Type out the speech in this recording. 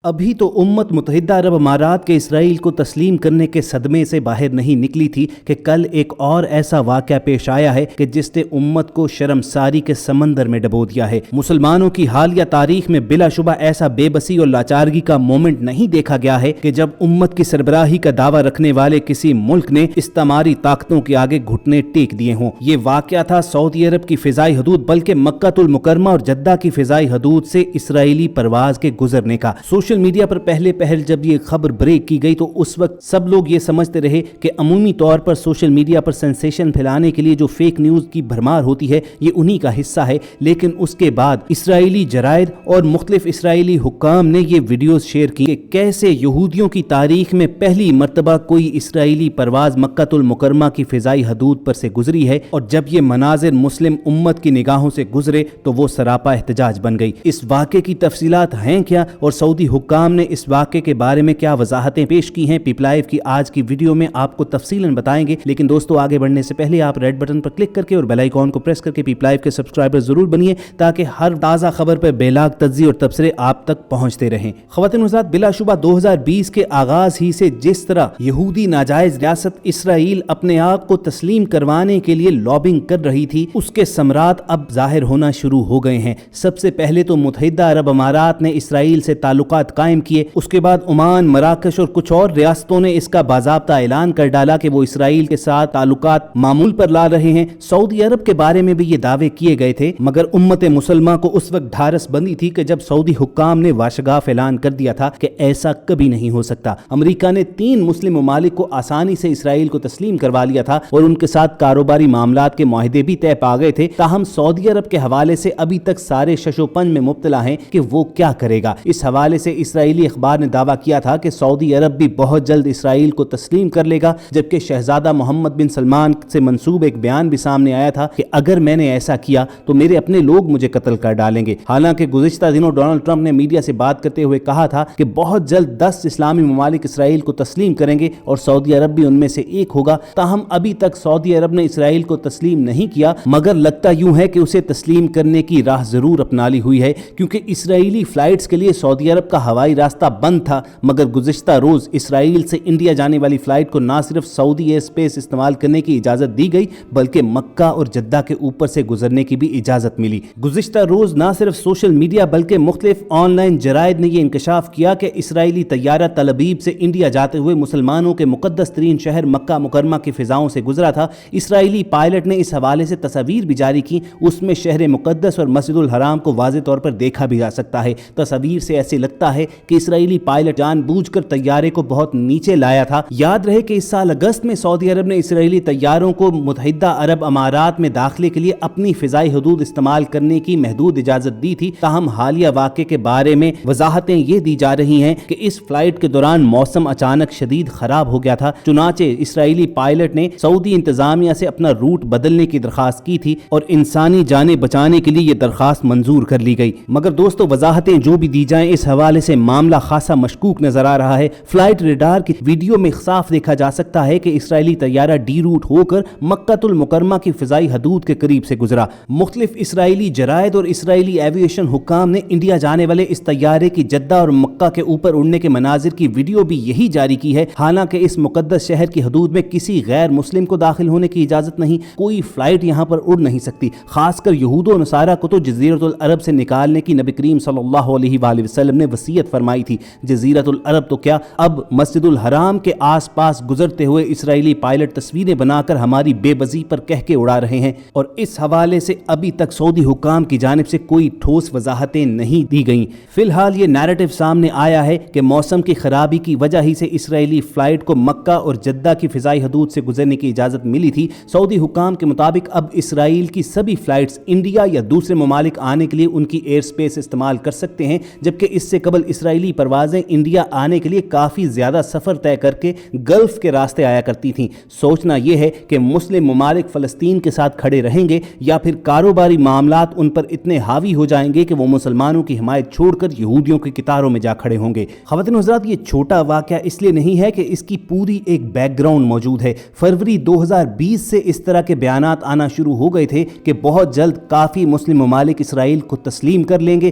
ابھی تو امت متحدہ عرب امارات کے اسرائیل کو تسلیم کرنے کے صدمے سے باہر نہیں نکلی تھی کہ کل ایک اور ایسا واقعہ پیش آیا ہے کہ جس نے امت کو شرمساری کے سمندر میں ڈبو دیا ہے۔ مسلمانوں کی حالیہ تاریخ میں بلا شبہ ایسا بے بسی اور لاچارگی کا مومنٹ نہیں دیکھا گیا ہے کہ جب امت کی سربراہی کا دعویٰ رکھنے والے کسی ملک نے استعماری طاقتوں کے آگے گھٹنے ٹیک دیے ہوں۔ یہ واقعہ تھا سعودی عرب کی فضائی حدود بلکہ مکہ المکرمہ اور جدہ کی فضائی حدود سے اسرائیلی پرواز کے گزرنے کا۔ سوشل میڈیا پر پہل جب یہ خبر بریک کی گئی تو اس وقت سب لوگ یہ سمجھتے رہے کہ عمومی طور پر سوشل میڈیا پر سینسیشن پھیلانے کے لیے جو فیک نیوز کی بھرمار ہوتی ہے یہ انہی کا حصہ ہے، لیکن اس کے بعد اسرائیلی جرائد اور مختلف اسرائیلی حکام نے یہ ویڈیوز شیئر کی کہ کیسے یہودیوں کی تاریخ میں پہلی مرتبہ کوئی اسرائیلی پرواز مکہ المکرمہ کی فضائی حدود پر سے گزری ہے، اور جب یہ مناظر مسلم امت کی نگاہوں سے گزرے تو وہ سراپا احتجاج بن گئی۔ اس واقعے کی تفصیلات ہیں کیا اور سعودی حکام نے اس واقعے کے بارے میں کیا وضاحتیں پیش کی ہیں، پیپل لائیو کی آج کی ویڈیو میں آپ کو تفصیلاً بتائیں گے۔ لیکن دوستو آگے بڑھنے سے پہلے آپ ریڈ بٹن پر کلک کر کے اور بیل آئیکن کو پریس کر کے پیپل لائیو کے سبسکرائبر ضرور بنیے تاکہ ہر تازہ خبر پر بے لاگ تجزیے اور تبصرے آپ تک پہنچتے رہیں۔ خواتین و حضرات، بلا شبہ 2020 کے آغاز ہی سے جس طرح یہودی ناجائز ریاست اسرائیل اپنے آپ کو تسلیم کروانے کے لیے لابنگ کر رہی تھی، اس کے ثمرات اب ظاہر ہونا شروع ہو گئے ہیں۔ سب سے پہلے تو متحدہ عرب امارات نے اسرائیل سے تعلقات قائم کیے، اس کے بعد عمان، مراکش اور کچھ اور ریاستوں نے اس کا باضابطہ اعلان کر ڈالا کہ وہ اسرائیل کے ساتھ تعلقات معمول پر لا رہے ہیں۔ سعودی عرب کے بارے میں بھی یہ دعوے کیے گئے تھے، مگر امت مسلمہ کو اس وقت ڈھارس بندی تھی کہ جب سعودی حکام نے واشگاف اعلان کر دیا تھا کہ ایسا کبھی نہیں ہو سکتا۔ امریکہ نے 3 مسلم ممالک کو آسانی سے اسرائیل کو تسلیم کروا لیا تھا اور ان کے ساتھ کاروباری معاملات کے معاہدے بھی طے پا گئے تھے، تاہم سعودی عرب کے حوالے سے ابھی تک سارے شش و پنج میں مبتلا ہیں کہ وہ کیا کرے گا۔ اس حوالے سے اسرائیلی اخبار نے دعویٰ کیا تھا کہ سعودی عرب بھی بہت جلد اسرائیل کو تسلیم کر لے گا، جبکہ شہزادہ محمد بن سلمان سے منسوب ایک بیان بھی سامنے آیا تھا کہ اگر میں نے ایسا کیا تو میرے اپنے لوگ مجھے قتل کر ڈالیں گے۔ حالانکہ گزشتہ دنوں ڈونلڈ ٹرمپ نے میڈیا سے بات کرتے ہوئے کہا تھا کہ بہت جلد 10 اسلامی ممالک اسرائیل کو تسلیم کریں گے اور سعودی عرب بھی ان میں سے ایک ہوگا، تاہم ابھی تک سعودی عرب نے اسرائیل کو تسلیم نہیں کیا، مگر لگتا یوں ہے کہ اسے تسلیم کرنے کی راہ ضرور اپنا لی ہوئی ہے، کیونکہ اسرائیلی فلائٹس کے لیے سعودی عرب کا ہوائی راستہ بند تھا، مگر گزشتہ روز اسرائیل سے انڈیا جانے والی فلائٹ کو نہ صرف سعودی ایئر اسپیس استعمال کرنے کی اجازت دی گئی بلکہ مکہ اور جدہ کے اوپر سے گزرنے کی بھی اجازت ملی۔ گزشتہ روز نہ صرف سوشل میڈیا بلکہ مختلف آن لائن جرائد نے یہ انکشاف کیا کہ اسرائیلی طیارہ تل ابیب سے انڈیا جاتے ہوئے مسلمانوں کے مقدس ترین شہر مکہ مکرمہ کی فضاؤں سے گزرا تھا۔ اسرائیلی پائلٹ نے اس حوالے سے تصاویر بھی جاری کی، اس میں شہر مقدس اور مسجد الحرام کو واضح طور پر دیکھا بھی جا سکتا ہے۔ تصاویر سے ایسے لگتا ہے کہ اسرائیلی پائلٹ جان بوجھ کر طیارے کو بہت نیچے لایا تھا۔ یاد رہے کہ اس سال اگست میں سعودی عرب نے اسرائیلی طیاروں کو متحدہ عرب امارات میں داخلے کے لیے اپنی فضائی حدود استعمال کرنے کی محدود اجازت دی تھی، تاہم حالیہ واقعے کے بارے میں وضاحتیں یہ دی جا رہی ہیں کہ اس فلائٹ کے دوران موسم اچانک شدید خراب ہو گیا تھا، چنانچہ اسرائیلی پائلٹ نے سعودی انتظامیہ سے اپنا روٹ بدلنے کی درخواست کی تھی اور انسانی جانیں بچانے کے لیے یہ درخواست منظور کر لی گئی۔ مگر دوستو وضاحتیں جو بھی دی جائیں اس حوالے سے معاملہ خاصا مشکوک نظر آ رہا ہے۔ فلائٹ ریڈار کی ویڈیو میں صاف دیکھا جا سکتا ہے کہ اسرائیلی طیارہ ڈی روٹ ہو کر مکہ المکرمہ کی فضائی حدود کے قریب سے گزرا۔ مختلف اسرائیلی جرائد اور اسرائیلی ایویشن حکام نے انڈیا جانے والے اس طیارے کی جدہ اور مکہ کے اوپر اڑنے کے مناظر کی ویڈیو بھی یہی جاری کی ہے۔ حالانکہ اس مقدس شہر کی حدود میں کسی غیر مسلم کو داخل ہونے کی اجازت نہیں، کوئی فلائٹ یہاں پر اڑ نہیں سکتی۔ خاص کر یہود و نصارہ کو تو جزیرۃ العرب سے نکالنے کی نبی کریم صلی اللہ علیہ وآلہ وسلم نے وصیت فرمائی تھی۔ جزیرۃ العرب تو کیا، اب مسجد الحرام کے آس پاس گزرتے ہوئے اسرائیلی پائلٹ تصویریں بنا کر ہماری بے بسی پر کہہ کے اڑا رہے ہیں، اور اس حوالے سے ابھی تک سعودی حکام کی جانب سے کوئی ٹھوس وضاحتیں نہیں دی گئیں۔ فی الحال یہ نیریٹو سامنے آیا ہے کہ موسم کی خرابی کی وجہ ہی سے اسرائیلی فلائٹ کو مکہ اور جدہ کی فضائی حدود سے گزرنے کی اجازت ملی تھی۔ سعودی حکام کے مطابق اب اسرائیل کی سبھی فلائٹس انڈیا یا دوسرے ممالک آنے کے لیے ان کی ایئر اسپیس استعمال کر سکتے ہیں، جبکہ اس سے قبل اسرائیلی پروازیں انڈیا آنے کے لیے کافی زیادہ سفر طے کر کے گلف کے راستے آیا کرتی تھیں۔ سوچنا یہ ہے کہ مسلم ممالک فلسطین کے ساتھ کھڑے رہیں گے یا پھر کاروباری معاملات ان پر اتنے حاوی ہو جائیں گے کہ وہ مسلمانوں کی حمایت چھوڑ کر یہودیوں کی قطاروں میں جا کھڑے ہوں گے۔ خواتین و حضرات، یہ چھوٹا واقعہ اس لیے نہیں ہے کہ اس کی پوری ایک بیک گراؤنڈ موجود ہے۔ فروری 2020 سے اس طرح کے بیانات آنا شروع ہو گئے تھے کہ بہت جلد کافی مسلم ممالک اسرائیل کو تسلیم کر لیں گے۔